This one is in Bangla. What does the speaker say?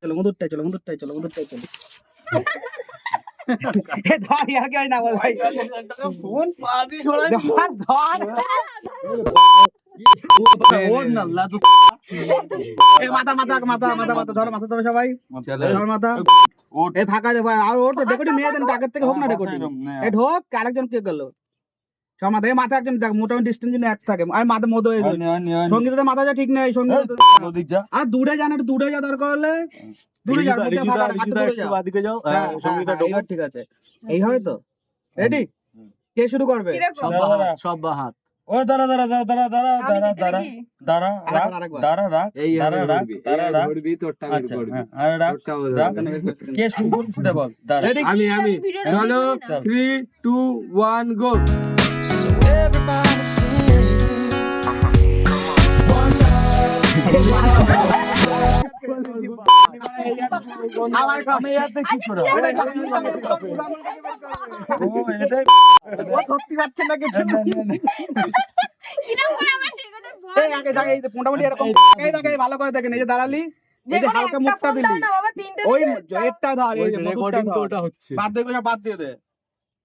চলো মধুরটাই চলো এ ধর ইয়ার কি হয় না বল ভাই ফোন পাদি ছড়াই ধর ওর না লাদু এ মাথা ধর মাথা ধরো সবাই ধর মাথা এ ফাঁকা রে ভাই আর ওর তো রেকর্ডিং নিয়ে দেন আগের থেকে হোক না রেকর্ডিং এ ঢোক আরেকজন কে গেল সমাধে মাথা একজন দেখ মোটামুটি ডিসটেন্স যেন এক থাকে আর মাথা মধু সঙ্গীতের মাথা যা ঠিক নেই সঙ্গীত আর দূরে যান একটু দূরে যা দরকার হলে দূরে যা বাদিকে যাও সঙ্গীতটা এবার ঠিক আছে এই হবে তো রেডি কে শুরু করবে সব হাত ও দাঁড়া রাখ তোরটা বের করবি রাখ কে শুরু করবে সেটা বল আমি চলো 3 2 1 গো So everybody sing one love. আমার আমি ইয়াতে কি করব ও এটাই ও ধরতে পারছেন না কিছু কিরকম করে আমার সেটা বল এই আগে দাঁড়া এই মোটামুটি এরকম এই দাঁড়া এই ভালো করে দেখেন এই যে দাঁড়ালি এই যে হালকা মুখটা দিলি না বাবা তিনটে ওই এটা ধর এই যে রেকর্ডিং তো ওটা হচ্ছে বাদ দিয়ে সব বাদ দিয়ে দে